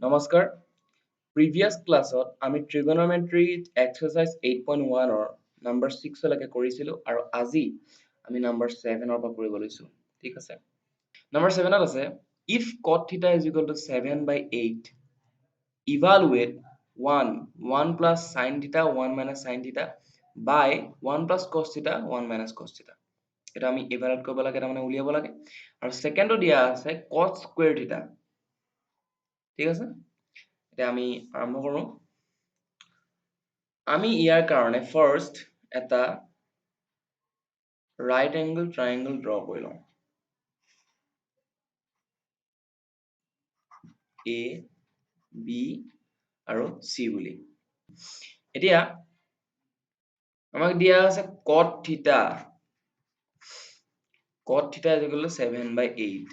নমস্কাৰ প্ৰিভিয়াছ ক্লাছত আমি ট্ৰিগোনোমেট্ৰি এক্সাৰসাইজ 8.1 ৰ নম্বৰ 6 লৈকে কৰিছিলো আৰু আজি আমি নম্বৰ 7 ৰ পৰা কৰিব লৈছো ঠিক আছে নম্বৰ 7 ত আছে if cot theta is equal to 7/8 evaluate 1 plus sin theta 1 minus sin theta by 1 plus cos theta 1 minus cos theta এটা আমি evaluate কৰিব লাগে এটা মানে উলিয়াব লাগে আৰু সেকেন্ডটো দিয়া আছে cos square theta ঠিক আছে এতিয়া আমি আৰম্ভ কৰো আমি ইয়াৰ কাৰণে ফাৰ্স্ট এটা right angle triangle draw কৰি লওঁ A B আৰু C বুলি এতিয়া আমাক দিয়া আছে cot theta is equal to 7/8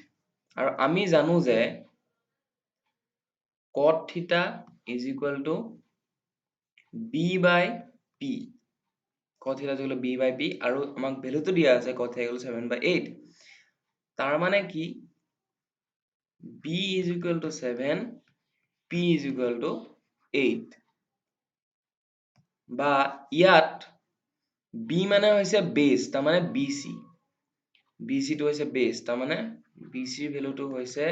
আৰু আমি জানো যে cot theta is equal to B by P cot theta is equal to B by P আৰু আমাক ভ্যালুটো দিয়া আছে cot theta is equal to 7/8 তাৰ মানে কি B is equal to 7 P is equal to 8 বা ইয়াত B মানে হৈছে বেস তাৰ মানে BC BC টো হৈছে বেস তাৰ মানে BC ৰ ভ্যালুটো হৈছে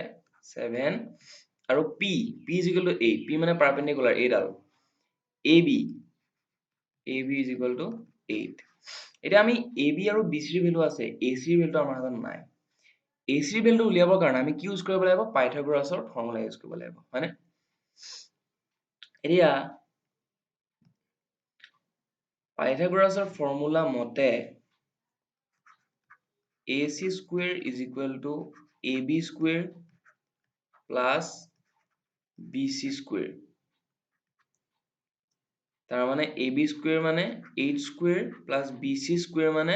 7 আৰু P is equal to 8 P মানে perpendicular এইডাল AB is equal to 8 এতিয়া আমি AB আৰু BC ৰ ভ্যালু আছে AC ৰ ভ্যালুটো আমাৰ হাতত নাই AC ৰ ভ্যালুটো উলিয়াবৰ কাৰণে আমি কি ইউজ কৰিব লাগিব পাইথাগোৰাছৰ ফৰ্মুলা ইউজ কৰিব লাগিব হয়নে এতিয়া পাইথাগোৰাছৰ ফৰ্মুলা মতে AC square is equal to AB square plus BC square তাৰ মানে AB square মানে 8 square plus BC square মানে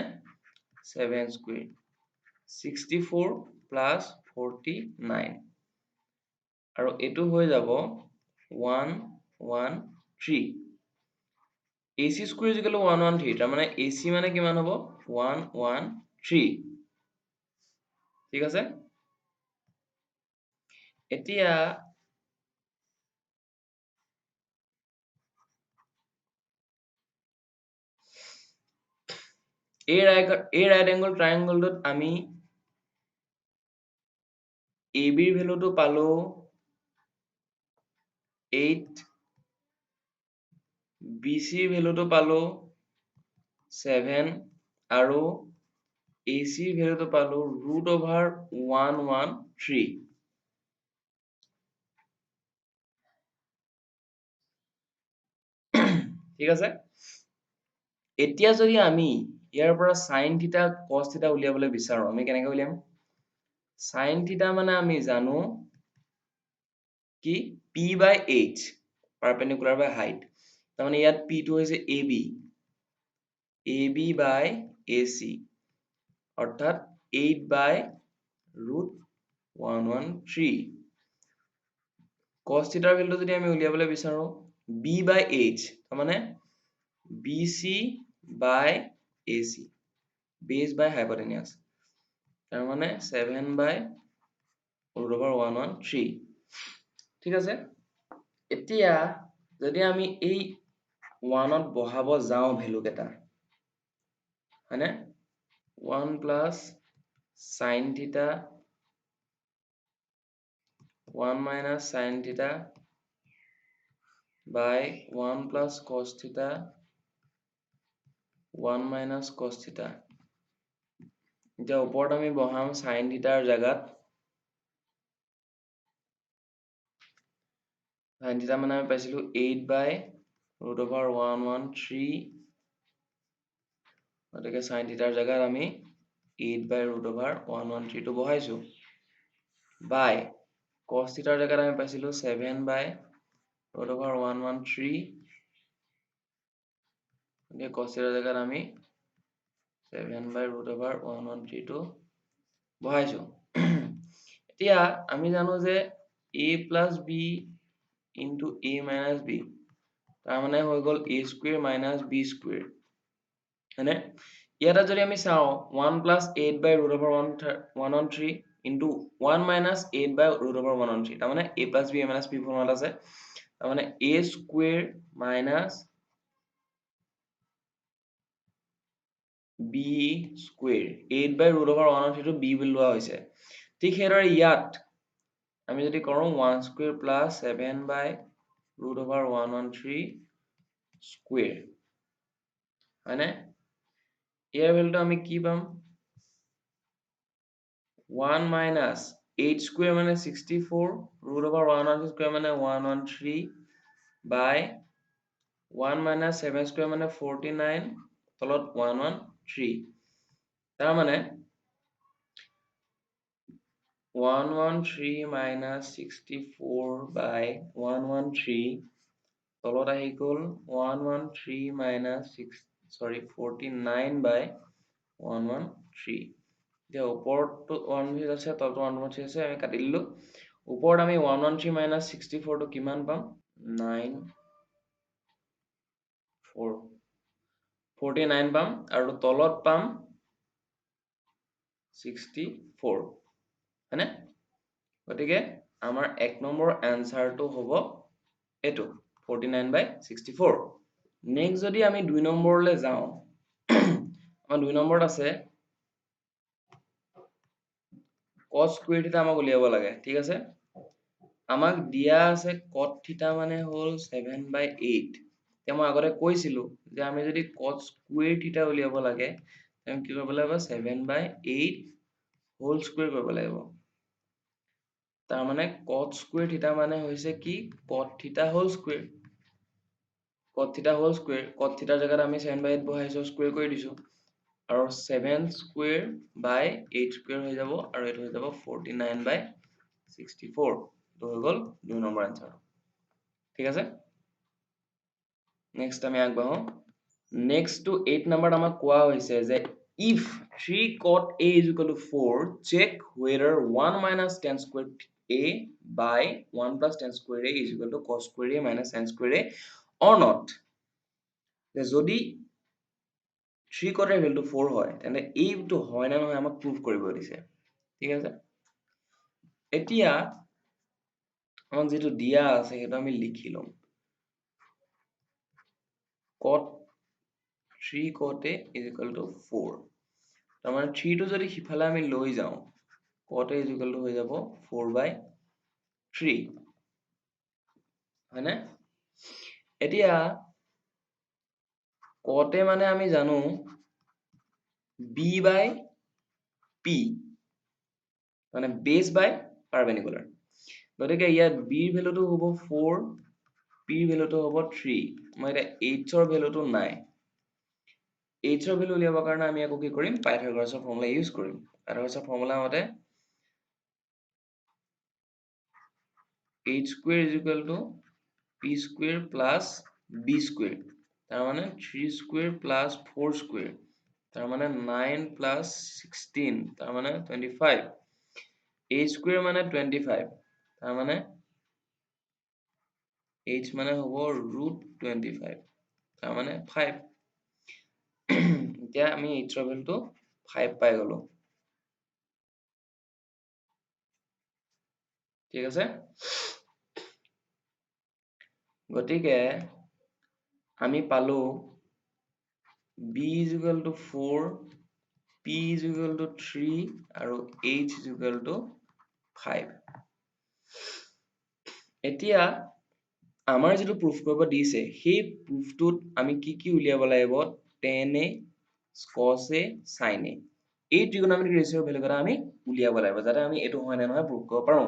7 square 64 plus 49 আৰু এটো হৈ যাব 113 AC square is equal to 113 তাৰ মানে AC মানে কিমান হ'ব 113 ঠিক আছে এতিয়া এই right angle triangle ত আমি AB ৰ ভ্যালুটো পালো 8 BC ৰ ভ্যালুটো পালো 7 আৰু AC ৰ ভ্যালুটো পালো √113 ঠিক আছে এতিয়া যদি আমি ইয়াৰ পৰা sin theta cos theta উলিয়াবলৈ বিচাৰো আমি কেনেকৈ উলিয়াম sin theta মানে আমি জানো কি P by H perpendicular by height তাৰ মানে ইয়াত P টো হৈছে AB by AC অৰ্থাৎ 8 by √113 cos theta ৰ ভ্যালুটো যদি আমি উলিয়াবলৈ বিচাৰো B by H তাৰ মানে BC by AC base by hypotenuse তাৰ মানে 7 by √113 ঠিক আছে এতিয়া যদি আমি এই 1 ত বহাব যাও ভ্যালু কেটা হয়নে 1 plus sin theta 1 minus sin theta by 1 plus cos theta 1 minus cos theta এতিয়া ওপৰত আমি বহাম sin theta ৰ জাগাত sin theta মানে আমি পাইছিলো 8 by √113 গতিকে sin theta ৰ জাগাত আমি 8 by √113 টো বহাইছো by cos theta ৰ জাগাত আমি পাইছিলো 7 by √113 গতিকে cos theta ৰ জাগাত আমি 7 by √113 টো বহাইছো এতিয়া আমি জানো যে a plus b into a minus b তাৰ মানে হৈ গল a square minus b square হয়নে ইয়াতে যদি আমি চাও 1 plus 8 by √113 into 1 minus 8 by root over 1 on 3 তাৰমানে a plus b a minus b ফৰ্মুলাত আছে তাৰমানে a square minus b square 8 by root over 1 on 3 টো b বুলি লোৱা হৈছে ঠিক সেইদৰে ইয়াত আমি যদি কৰো 1 square plus 7 by root over 1 on 3 square হয়নে ইয়াৰ ভ্যালুটো আমি কি পাম 1 minus 8 square মানে 64 root over 1 on 3 square মানে 113 by 1 minus 7 square মানে 49 তলত 113 তাৰ মানে 113 minus 64 by 113 তলত আহি গ'ল 113 minus 49 by 113 এতিয়া ওপৰটো 1 আছে তলটো 113 আছে আমি কাটি দিলো ওপৰত আমি 113 minus 64 টো কিমান পাম 49 পাম আৰু তলত পাম 64 হয়নে গতিকে আমাৰ এক নম্বৰ এনসাৰটো হ'ব এটো 49 by 64 নেক্সট যদি আমি 2 নম্বৰলৈ যাওঁ আমাৰ 2 নম্বৰত আছে cos square theta আমাক উলিয়াব লাগে ঠিক আছে আমাক দিয়া আছে cot theta মানে হল 7 by 8 এতিয়া মই আগতে কৈছিলো যে আমি যদি cos square theta উলিয়াব লাগে তেনে কি কৰিব লাগিব 7 by 8 whole square কৰিব লাগিব তাৰ মানে cot square theta মানে হৈছে কি cot theta whole square cot theta whole square cot theta জায়গাত আমি 7 by 8 বহাইছো square কৰি দিছো আৰু 7 square by 8 square হৈ যাব আৰু এটো হৈ যাব 49 by 64 তো হৈ গল 2 নম্বৰ আনসাৰ ঠিক আছে নেক্সট আমি আগবাঢ়ো নেক্সট টু 8 নম্বৰ আমাক কোৱা হৈছে যে if 3 cot a is equal to 4 check whether 1 minus tan square a by 1 plus tan square a is equal to cos square a minus sin square a or not যদি 3 cot এর value 4 হয় তেনে এইটো হয় না নহয় আমাক proof কৰিব দিছে ঠিক আছে এতিয়া আমাক যেটো দিয়া আছে সেটো আমি লিখি লম cot 3 cot a is equal to 4 তাৰ মানে 3 টো যদি হিফালে আমি লৈ যাও cot a is equal to হৈ যাব 4 by 3 হয়নে এতিয়া cot a মানে আমি জানো b by p মানে base by perpendicular গতিকে ইয়াত b ৰ ভ্যালুটো হ'ব 4 p ৰ ভ্যালুটো হ'ব 3 মই এটা h ৰ ভ্যালুটো নাই h ৰ ভ্যালু উলিয়াবৰ কাৰণে আমি আকৌ কি কৰিম পাইথাগোৰাছৰ ফৰ্মুলা ইউজ কৰিম পাইথাগোৰাছৰ ফৰ্মুলা মতে h square is equal to p square plus b square তাৰ মানে 3 square plus 4 square তাৰ মানে 9 plus 16 তাৰ মানে 25 h square মানে 25 তাৰ মানে h মানে হ'ব √25 তাৰ মানে 5 এতিয়া আমি h ৰ ভ্যালুটো 5 পাই গলো ঠিক আছে গতিকে আমি পালো b is equal to 4 p is equal to 3 আৰু h is equal to 5 এতিয়া আমাৰ যেটো প্ৰুফ কৰিব দিছে সেই প্ৰুফটোত আমি কি উলিয়াব লাগিব tan a cos a sin a এই ত্ৰিকোণমিতিক ৰেশিওৰ ভ্যালু কেইটা আমি উলিয়াব লাগিব যাতে আমি এটো হয় না নহয় প্ৰুফ কৰিব পাৰো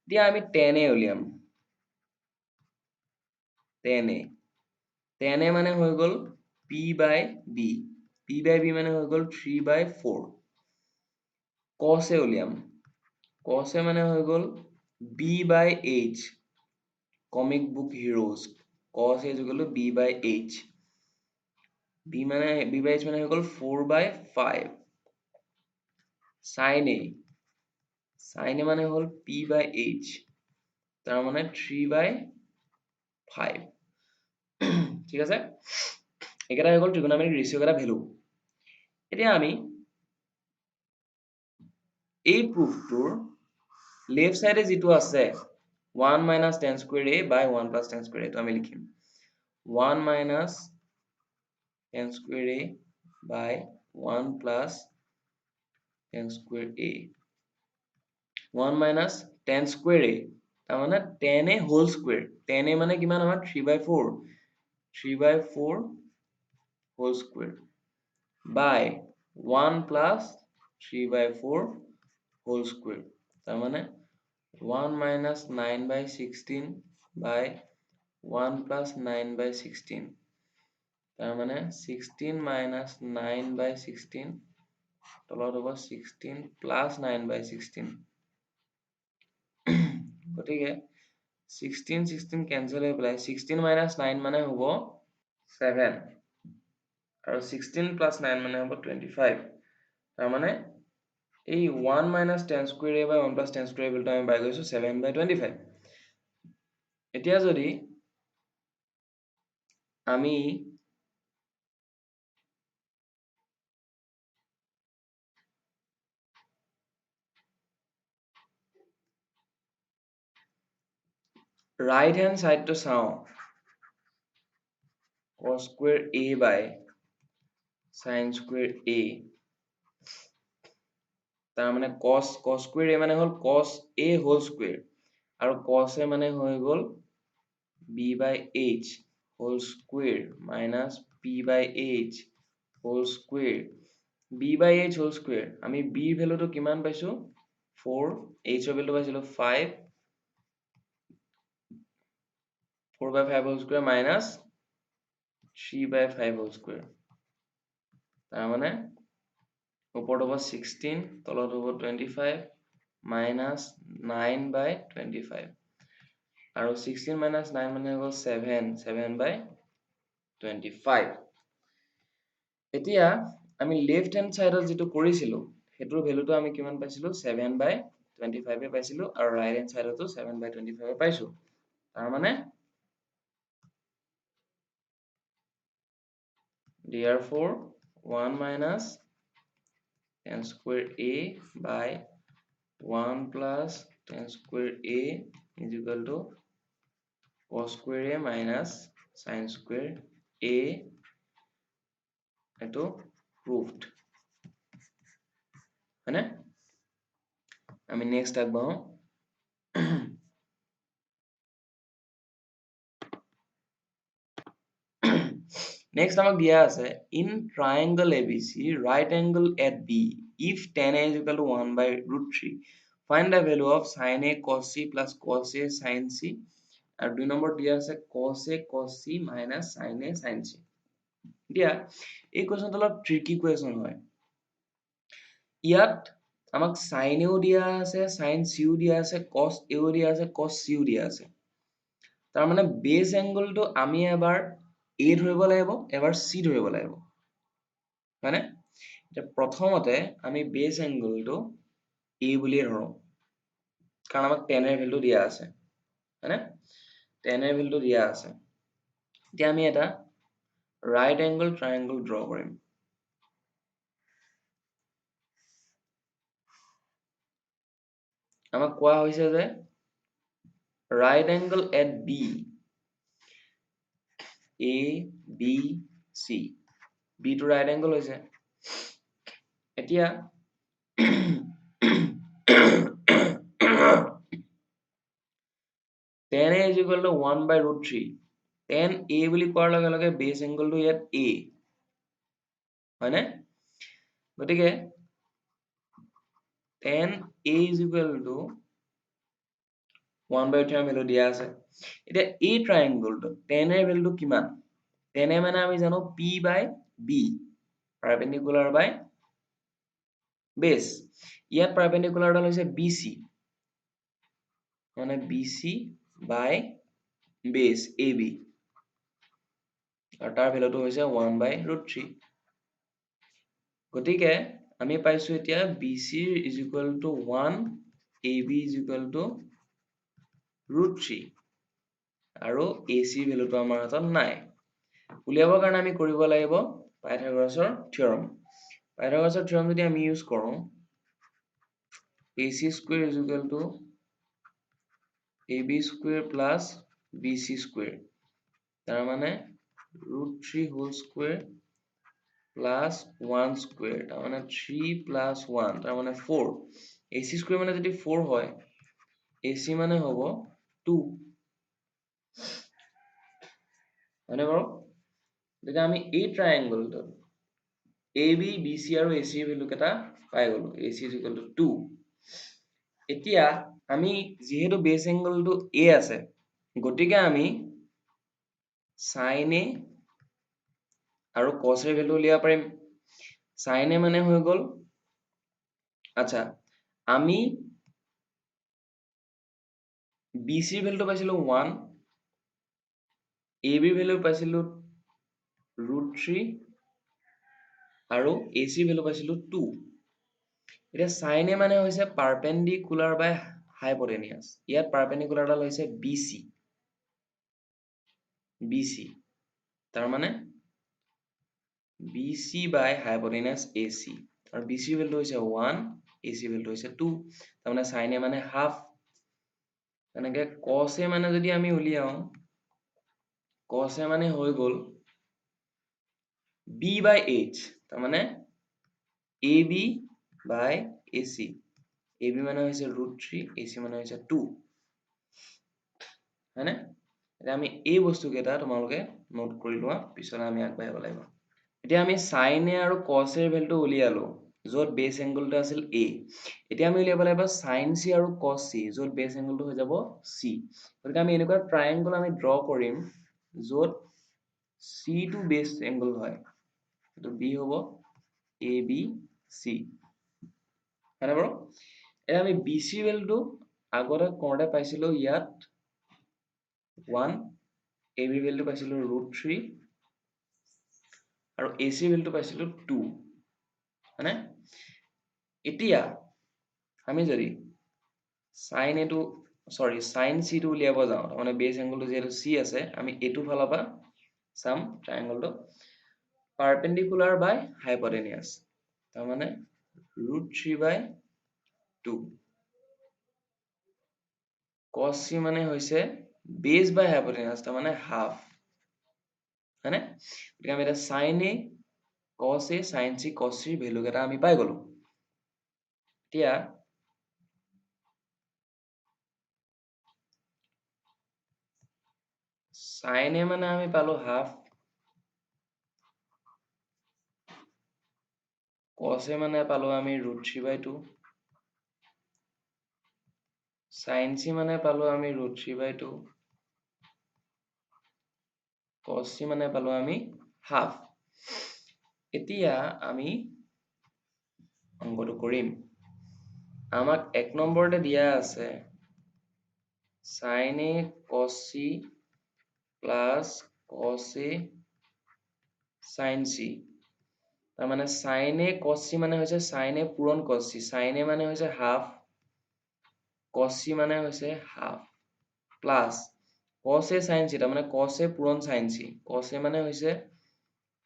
এতিয়া আমি tan a উলিয়াম tan a মানে হৈ গল p by b মানে হৈ গল 3 by 4 cos a উলিয়াম cos a মানে হৈ গল b by h comic book heroes cos a is equal to b by h b by h মানে হৈ গল 4 by 5 sin a মানে হল p by h তাৰ মানে 3 by 5 ঠিক আছে একেটা হৈ গল ত্ৰিকোণমিতিক ৰেশিও কেটা ভ্যালু এতিয়া আমি এই প্ৰুফটোৰ লেফট সাইডে যেটো আছে 1 minus tan square a by 1 plus tan square a তো আমি লিখিম 1 minus tan square a by 1 plus tan square a 1 minus tan square a তাৰ মানে tan a whole square tan a মানে কিমান আমাৰ 3/4 3/4 whole square by 1 plus 3/4 whole square তাৰ মানে 1 minus 9/16 by 1 plus 9/16 তাৰ মানে 16 minus 9/16 তলত হ'ব 16 plus 9/16 গতিকে 16 16 cancel হৈ পেলাই 16 minus 9 মানে হ'ব 7 আৰু 16 plus 9 মানে হ'ব 25 তাৰ মানে এই 1 minus tan square a by 1 plus tan square a ভেলুটো আমি পাই গৈছো 7/25 এতিয়া যদি আমি right hand side to চাও cos square a by sin square a তাৰ মানে cos square a মানে হল cos a whole square আৰু cos a মানে হৈ গল b by h whole square minus p by h whole square b by h whole square আমি b ৰ ভ্যালুটো কিমান পাইছো 4 h ৰ ভ্যালুটো পাইছিলো 5 4/5 whole square minus 3/5 whole square তাৰ মানে ওপৰত হ'ব 16 তলত হ'ব 25 minus 9/25 আৰু 16 minus 9 মানে হ'ব 7 7/25 এতিয়া আমি লেফট হ্যান্ড সাইডত যেটো কৰিছিলো হেতুৰ ভ্যালুটো আমি কিমান পাইছিলো 7/25 এ পাইছিলো আৰু ৰাইট হ্যান্ড সাইডতো 7/25 এ পাইছো তাৰ মানে therefore 1 minus tan square a by 1 plus tan square a is equal to cos square a minus sin square a এটো proved হয়নে আমি নেক্সট আগবাঢ়ো next আমাক দিয়া আছে in triangle abc right angle at b if tan a is equal to 1 by root 3 find the value of sin a cos c plus cos a sin c আৰু 2 number দিয়া আছে cos a cos c minus sin a sin c দিয়া এই কোৱেশ্যনটো অলপ tricky question হয় ইয়াত আমাক sin a ও দিয়া আছে sin c ও দিয়া আছে cos a ও দিয়া আছে cos c ও দিয়া আছে তাৰ মানে বেস এংগলটো আমি এবাৰ a ধৰিব লাগিব এবাৰ c ধৰিব লাগিব মানে এটা প্ৰথমতে আমি বেস এংগলটো a বুলি ধৰো কাৰণ আমাক tan এর ভ্যালু দিয়া আছে মানে tan এর ভ্যালু দিয়া আছে এতিয়া আমি এটা right angle triangle draw কৰিম আমাক কোৱা হৈছে যে right angle at b a b c b to right angle হৈছে এতিয়া tan a is equal to 1 by root 3 tan a বুলি কোৱাৰ লগে লগে base angle টো ইয়াত a হয়নে গতিকে tan a is equal to 1 by 3 value দিয়া আছে এতিয়া এই ট্ৰায়াঙ্গলটো tan এর ভ্যালুটো কিমান tan এ মানে আমি জানো p by b perpendicular by base ইয়াত perpendicular ডাল হৈছে bc মানে bc by base ab আৰু তাৰ ভ্যালুটো হৈছে 1 by root 3 গতিকে আমি পাইছো এতিয়া bc is equal to 1 ab is equal to root 3 আৰু ac ভ্যালুটো আমাৰ হাতত নাই উলিয়াবৰ কাৰণে আমি কৰিব লাগিব পাইথাগোৰাছৰ থিওৰাম পাইথাগোৰাছৰ থিওৰাম যদি আমি ইউজ কৰো AC square is equal to AB square plus BC square. তাৰ মানে √3 whole square plus 1 square. তাৰ মানে 3 plus 1 তাৰ মানে 4. AC square মানে যদি 4 হয়, AC মানে হ'ব 2. হয়নে বাৰু? তেতিয়া আমি এই ট্ৰায়াংগলটো AB, BC আৰু AC ভ্যালু কেইটা পাই গলো। AC is equal to 2. এতিয়া আমি যিহেতু বেস এংগলটো A আছে, গতিকে আমি sin A আৰু cos A ভ্যালু উলিয়াব পাৰিম। sin A মানে হৈ গল, আচ্ছা আমি BC ভ্যালুটো পাইছিলো 1, AB ভ্যালু পাইছিলো √3 আৰু AC ভ্যালু পাইছিলো 2. এতিয়া sin A মানে হৈছে পাৰপেন্ডিকুলাৰ বাই হাইপটেনিয়াছ। ইয়াত পাৰপেন্ডিকুলাৰডাল হৈছে BC। BC তাৰ মানে BC বাই হাইপটেনিয়াছ AC আৰু BC ভ্যালু হৈছে 1, AC ভ্যালু হৈছে 2। তাৰ মানে sin A মানে হাফ। তেনেকে cos A মানে যদি আমি উলিয়াও, cos A মানে হৈ গল B by H, তাৰ মানে AB by AC। AB মানে হৈছে √3, AC মানে হৈছে 2। হয়নে? এতিয়া আমি এই বস্তু কেইটা তোমালোকে নোট কৰি লোৱা, পিছলৈ আমি আগবাঢ়িব লাগিব। এতিয়া আমি sin A আৰু cos A ৰ ভ্যালুটো উলিয়ালো, য'ত বেস এংগলটো আছিল A। এতিয়া আমি উলিয়াব লাগিব sin C আৰু cos C, য'ত বেস এংগলটো হৈ যাব C। গতিকে আমি এনেকুৱা ট্ৰায়াংগল আমি ড্ৰ কৰিম য'ত C টো বেস এংগল হয়। এইটো B হ'ব ABC। হয়নে বাৰু? এতিয়া আমি BC ভ্যালুটো আগতে কৰোঁতে পাইছিলো ইয়াত 1, AB ভ্যালুটো পাইছিলো √3 আৰু AC ভ্যালুটো পাইছিলো 2। হয়নে? এতিয়া আমি যদি sin A টো sin C টো উলিয়াব যাওঁ, মানে বেস এংগলটো যেহেতু C আছে, আমি এইটো ফালৰ পৰা চাম ট্ৰায়াংগলটো পাৰপেন্ডিকুলাৰ বাই হাইপটেনিয়াছ। তাৰ মানে √3 বাই 2। cos C মানে হৈছে বেস বাই হাইপটেনিয়াছ, তাৰ মানে হাফ। হয়নে? গতিকে আমি এতিয়া sin A, cos A, sin C, cos C value কেইটা আমি পাই গলো। এতিয়া sin A মানে আমি পালো হাফ, cos A মানে পালো আমি √3 by 2, sin C মানে পালো আমি √3 by 2, cos C মানে পালো আমি হাফ। এতিয়া আমি অংকটো কৰিম। আমাক 1 নম্বৰতে দিয়া আছে sin A cos C plus cos A sin C। তাৰ মানে sin A cos C মানে হৈছে sin A পূৰণ cos C। sin A মানে হৈছে হাফ, cos C মানে হৈছে half, plus cos A sin C, তাৰ মানে cos A পূৰণ sin C। cos A মানে হৈছে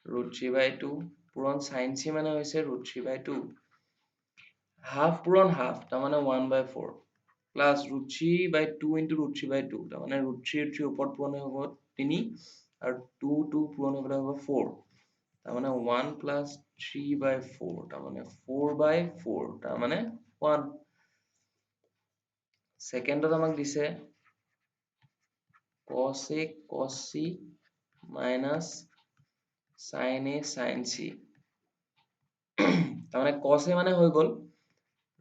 √3 by 2 পূৰণ sin C মানে হৈছে √3 by 2। হাফ পূৰণ হাফ, তাৰ মানে 1 by 4 plus √3 by 2 into √3 by 2, তাৰ মানে √3 ওপৰত পূৰণ হ'ব 3 আৰু 2 পূৰণ হ'বলৈ হ'ব 4। তাৰ মানে 1 plus 3 by 4, তাৰ মানে 4 by 4, তাৰ মানে 1। সেকেন্ডত আমাক দিছে cos A cos C minus sin A sin C। তাৰ মানে cos A মানে হৈ গল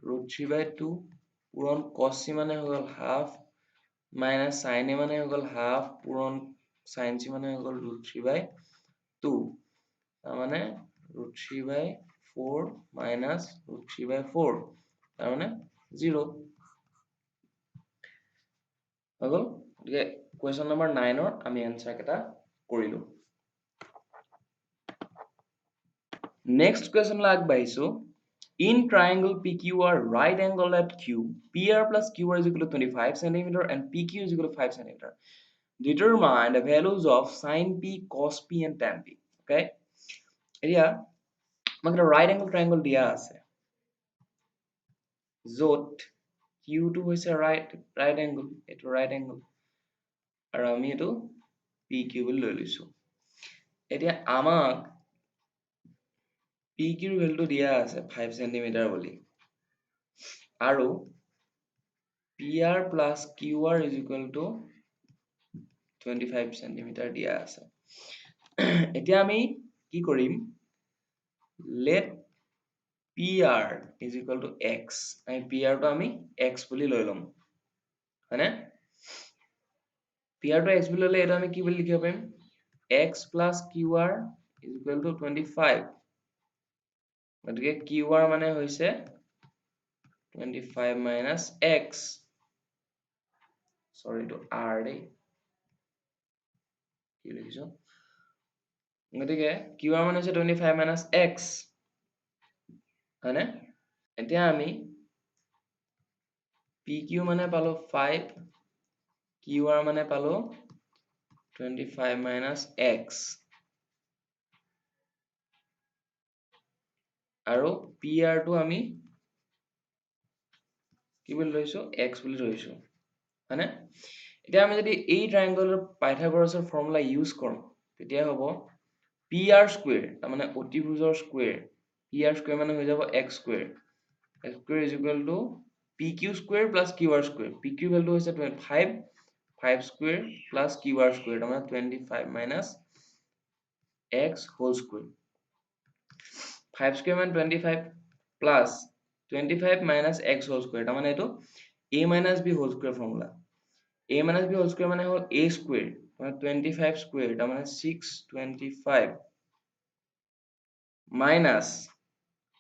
√3 by 2 পূৰণ cos C মানে হৈ গল হাফ minus sin A মানে হৈ গল হাফ পূৰণ sin C মানে হৈ গল √3 by 2। তাৰ মানে √3 by 4 minus √3 by 4, তাৰ মানে 0 হৈ গল। গতিকে কুৱেশ্যন নম্বৰ 9 আমি এনসাৰ কেইটা কৰিলো। নেক্সট কুৱেশ্যনলৈ আগবাঢ়িছো। In triangle PQR, right angle at Q, PR plus QR is equal to 25 cm and PQ is equal to 5 cm. Determine the values of sin P, cos P and tan P. Okay? এতিয়া আমাক এটা right angle triangle দিয়া আছে। য'ত Q টো হৈছে right angle, এইটো right angle, আৰু আমি এইটো PQ বুলি লৈ লৈছো। এতিয়া আমাক PQ ৰ ভ্যালুটো দিয়া আছে 5 cm বুলি, আৰু PR plus QR is equal to 25 cm দিয়া আছে। এতিয়া আমি কি কৰিম, let PR is equal to X, আমি PR টো আমি X বুলি লৈ লম, হয়নে? PR টো X বুলি ললে এটা আমি কি বুলি লিখিব পাৰিম, X plus QR is equal to 25, গতিকে QR মানে হৈছে 25 minus X, sorry to R দেই, কি লিখিছো, গতিকে QR মানে হৈছে 25 minus X, হয়নে? এতিয়া আমি PQ মানে পালো 5, QR মানে পালো 25 minus X, আৰু PR টো আমি কি বুলি লৈছো, X বুলি লৈছো, হয়নে? এতিয়া আমি যদি এই ট্ৰায়াংগলৰ পাইথাগোৰাছৰ ফৰ্মুলা ইউজ কৰো, তেতিয়া হ'ব PR স্কুৱেৰ, তাৰমানে অতিভুজৰ স্কুৱেৰ, PR স্কুৱেৰ মানে হৈ যাব X square, X square is equal to PQ square plus QR square, PQ value হৈছে 5, 5 স্কুৱেৰ plus QR স্কুৱেৰ, তাৰমানে 25 minus X whole square, 5 square মানে 25 plus 25 minus X whole square, তাৰমানে এইটো A minus B whole square formula, A minus B whole square মানে হ'ল A square, মানে 25 square, তাৰমানে 625 minus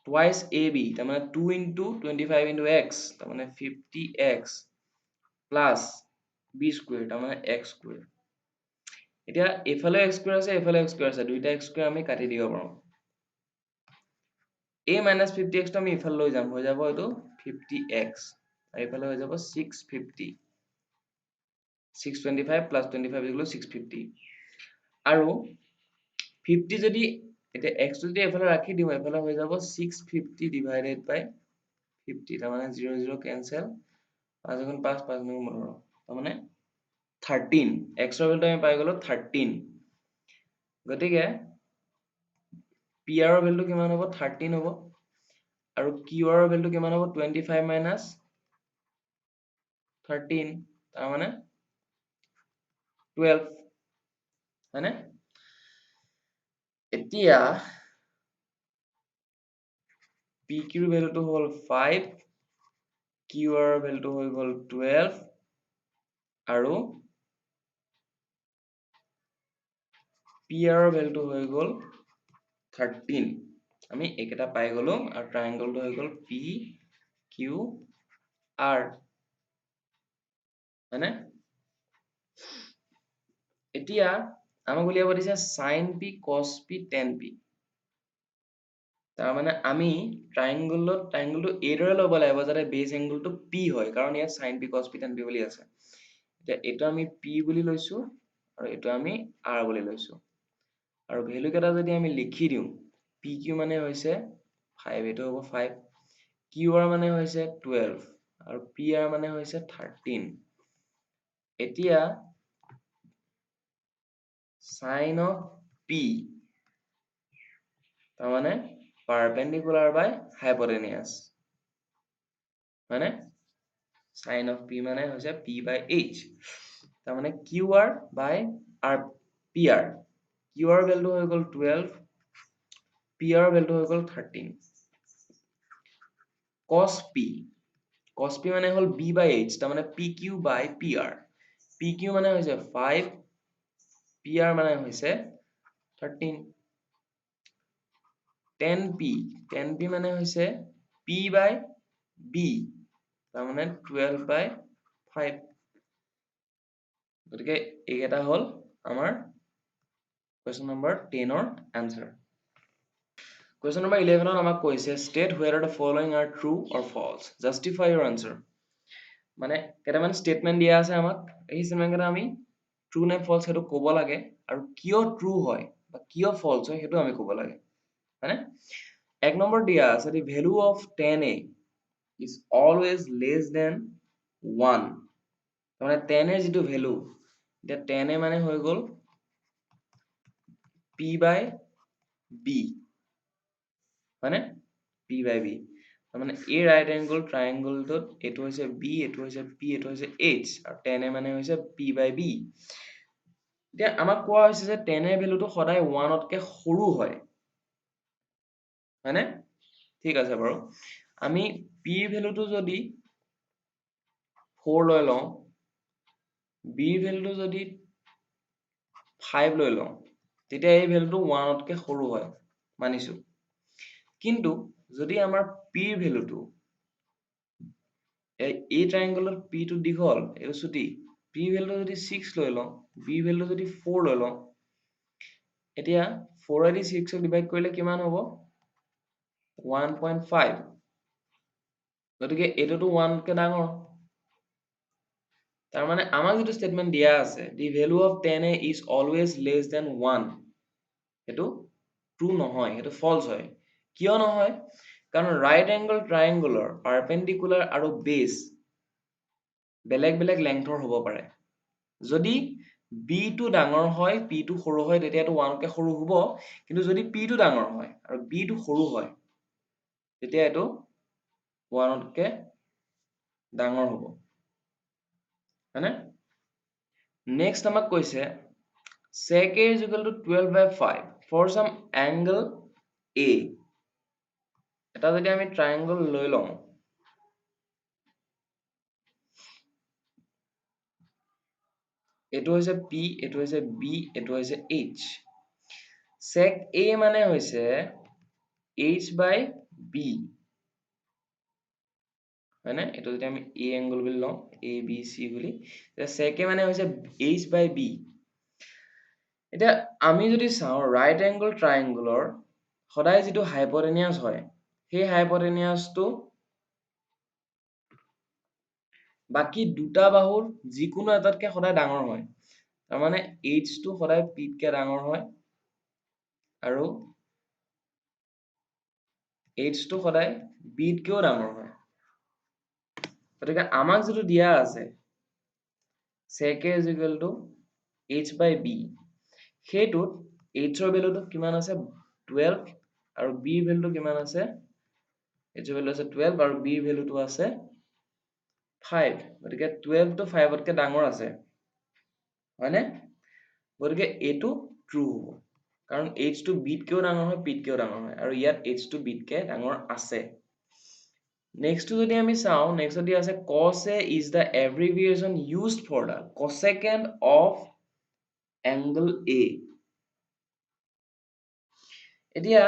twice AB, তাৰমানে 2 into 25 into X, তাৰমানে 50X plus B square, তাৰমানে X square। এতিয়া এফালে X square আছে, এফালে X square আছে, দুইটা X square আমি কাটি দিব পাৰো। A minus 50X টো আমি ইফালে লৈ যাম, হৈ যাব এইটো 50X, আৰু ইফালে হৈ যাব 650, 625 plus 25 equal to 650, আৰু 50 যদি এতিয়া X যদি এফালে ৰাখি দিওঁ, এফালে হৈ যাব 650 divided by 50, তাৰমানে 0 0 cancel, 5 গুণ 5, 5 গুণ 15, তাৰমানে 13, X ৰ ভ্যালুটো আমি পাই গলো 13, গতিকে PR ৰ ভ্যালুটো কিমান হ'ব, 13 হ'ব, আৰু QR ৰ ভ্যালুটো কিমান হ'ব, 25 minus 13, তাৰমানে 12, হয়নে? এতিয়া PQ ৰ ভ্যালুটো হ'ল 5, QR ৰ ভ্যালুটো হৈ গ'ল 12, আৰু PR ৰ ভ্যালুটো হৈ গ'ল 13, আমি একেটা পাই গলো, আৰু ট্ৰায়াংগলটো হৈ গ'ল PQR, হয়নে? এতিয়া আমাক উলিয়াব দিছে sin P cos P tan P, তাৰমানে আমি ট্ৰায়াংগলটো এইদৰে ল'ব লাগিব যাতে বেছ এংগলটো P হয়, কাৰণ ইয়াত sin P cos P tan P বুলি আছে। এতিয়া এইটো আমি P বুলি লৈছো, আৰু এইটো আমি R বুলি লৈছো, আৰু ভ্যালু কেইটা যদি আমি লিখি দিওঁ, PQ মানে হৈছে 5, এইটো হ'ব 5, QR মানে হৈছে 12, আৰু PR মানে হৈছে 13। এতিয়া sin of P, তাৰমানে perpendicular by hypotenuse, হয়নে? sin of P মানে হৈছে P by H, তাৰমানে QR by PR, QR value হৈ গ'ল 12, PR ভ্যালু হৈ গ'ল 13, cos P মানে হ'ল B by H, তাৰমানে PQ by PR, PQ মানে হৈছে 5, PR মানে হৈছে 13, tan P মানে হৈছে P by B, তাৰমানে 12 by 5, গতিকে এইকেইটা হ'ল আমাৰ question number 10 ৰ answer। Question number 11 আমাক কৈছে state whether the following are true or false, justify your answer, মানে কেইটামান statement দিয়া আছে আমাক, এই statement কেইটা আমি true নে false সেইটো ক'ব লাগে, আৰু কিয় true হয় বা কিয় false হয় সেইটো আমি ক'ব লাগে, হয়নে? 1 নম্বৰ দিয়া আছে the value of tan A is always less than 1 মানে 10 এর যেটো ভ্যালু এটা 10 এ মানে হৈ গল p by b মানে p by b মানে a right angle triangle dot এটো হৈছে b এটো হৈছে p এটো হৈছে h আৰু 10 এ মানে হৈছে p by b এতিয়া আমাক কোৱা হৈছে যে 10 এৰ ভ্যালুটো সদায় 1 তকে সৰু হয় হয়নে ঠিক আছে বাৰু আমি p এর ভ্যালুটো যদি 4 লৈ লওঁ b এর ভ্যালুটো যদি 5 লৈ লওঁ তেতিয়া এই ভ্যালুটো 1 তকে সৰু হয় মানিছো কিন্তু যদি আমাৰ p এৰ ভ্যালুটো এই ট্ৰায়াঙ্গলৰ p টো দীঘল এটো ছুটি p ভ্যালু যদি 6 লৈ লওঁ b ভ্যালু যদি 4 লৈ লওঁ এতিয়া 4 দি 6 ক ডিভাইড কৰিলে কিমান হ'ব 1.5 গতিকে এটোটো 1 কে ডাঙৰ তাৰ মানে আমাক যেটো স্টেটমেন্ট দিয়া আছে the value of 10a is always less than 1 এটো ট্ৰু নহয় এটো ফলস হয় কিয় নহয় কাৰণ right angle triangle perpendicular আৰু base বেলেগ বেলেগ লেংথৰ হ'ব পাৰে যদি b টো ডাঙৰ হয় p টো সৰু হয় তেতিয়া এটো 1 কে সৰু হ'ব কিন্তু যদি p টো ডাঙৰ হয় আৰু b টো সৰু হয় তেতিয়া এটো 1 কে ডাঙৰ হ'ব হয়নে নেক্সট আমাক কৈছে sec a is equal to 12 by 5 for some angle a এটা যদি আমি ট্রায়াঙ্গল লৈ লওঁ এটো হৈছে p এটো হৈছে b এটো হৈছে h sec a মানে হৈছে h by b হয়নে এটো যদি আমি a angle বুলি লওঁ a b c বুলি sec a মানে হৈছে h by b এতিয়া আমি যদি চাওঁ right angle triangle সদায় যেটো hypotenuse হয় সেই hypotenuse টো বাকি দুটা বাহুৰ যিকোনো এটাতকে সদায় ডাঙৰ হয় তাৰ মানে h টো সদায় p কে ডাঙৰ হয় আৰু h টো সদায় b তকেও ডাঙৰ হয় গতিকে আমাক যেটো দিয়া আছে sec a is equal to h by b সেইটোত h ৰ ভ্যালুটো কিমান আছে 12 আৰু b ৰ ভ্যালুটো কিমান আছে h ৰ ভ্যালু আছে 12 আৰু b ৰ ভ্যালুটো আছে 5 গতিকে 12 টো 5 তকে ডাঙৰ আছে হয়নে গতিকে এটো ট্ৰু হ'ব কাৰণ h টো b তকেও ডাঙৰ হয় p তকেও ডাঙৰ হয় আৰু ইয়াত h টো b তকে ডাঙৰ আছে নেক্সট যদি আমি চাওঁ নেক্সট যদি আছে cos a is the abbreviation used for the cosecant of angle a এতিয়া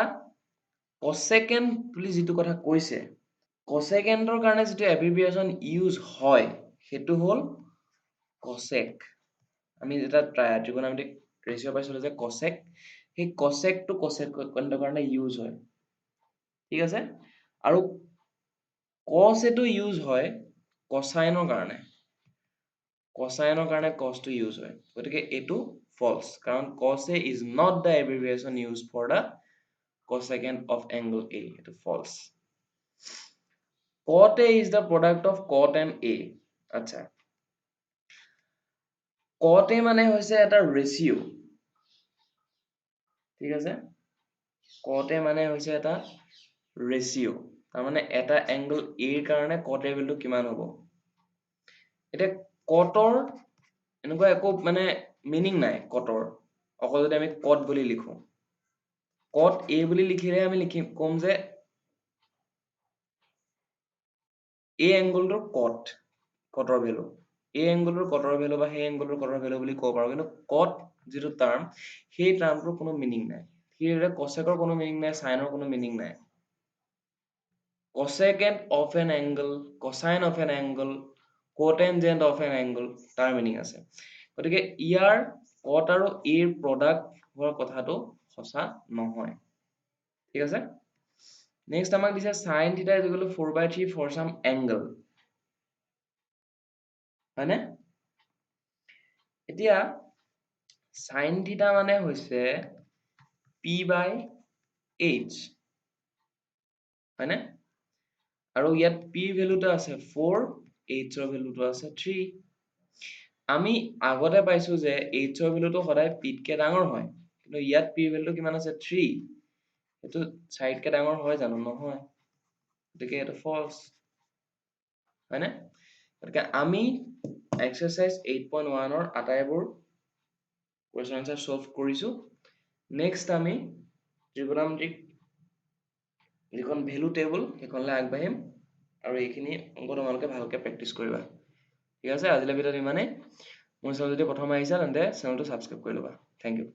cosecant বুলি যেটো কথা কৈছে cosecantৰ কাৰণে যেটো abbreviation use হয় হেতু হল cosec আমি যেটা trigonometric ratio পাইছিলো যে cosec সেই cosec টো cosecant কাৰণে use হয় ঠিক আছে আৰু cos এটো use হয় cosine কাৰণে cos টো use হয় গতিকে এটো false কাৰণ cos a is not the abbreviation used for the cosecant of angle a এটো false cot a is the product of cot and a আচ্ছা cot a মানে হৈছে এটা ৰেচিও ঠিক আছে cot a মানে হৈছে এটা ৰেচিও তাৰ মানে এটা angle a ৰ কাৰণে cot a ভ্যালুটো কিমান হ'ব এটা cotৰ এনেকুৱা একো মানে মিনিং নাই cotৰ অকল যদি আমি cot বুলি লিখো cot a বুলি লিখিলে আমি লিখিম কম যে a angle টোৰ cotৰ ভ্যালু a angle টোৰ cotৰ ভ্যালু বা সেই angle টোৰ cotৰ ভ্যালু বুলি ক'ব পাৰো কিন্তু cot যেটো টাৰ্ম সেই টাৰ্মটোৰ কোনো মিনিং নাই সেইদৰে cosecৰ কোনো মিনিং নাই sineৰ কোনো মিনিং নাই cosecant of an angle cosine of an angle cotangent of an angle তাৰ মিনিং আছে গতিকে ইয়াৰ cot আৰু a ৰ product হোৱাৰ কথাটো সঁচা নহয় ঠিক আছে নেক্সট আমাক দিছে sin theta is equal to 4/3 for some angle হয়নে এতিয়া sin theta মানে হৈছে p by h হয়নে আৰু ইয়াত p ভ্যালুটো আছে 4 h ৰ ভ্যালুটো আছে 3 আমি আগতে পাইছো যে h ৰ ভ্যালুটো সদায় p তকে ডাঙৰ হয় কিন্তু ইয়াত p ভ্যালুটো কিমান আছে 3 এটো 4 তকে ডাঙৰ হয় জানো নহয় গতিকে এটো ফলস হয় না গতিকে আমি এক্সাৰসাইজ 8.1 ৰ আটাইবোৰ কোৱেশ্চন আনসাৰ সলভ কৰিছো নেক্সট আমি ত্ৰিকোণমিতিক যিখন ভ্যালু টেবুল সেইখনলৈ আগবাঢ়িম আৰু এইখিনি অংক তোমালোকে ভালকৈ প্ৰেক্টিছ কৰিবা ঠিক আছে আজিলৈ ভিডিঅ'ত ইমানেই মোৰ চেনেল যদি প্ৰথম আহিছা তেন্তে চেনেলটো সাবস্ক্ৰাইব কৰি ল'বা থ্যাংক ইউ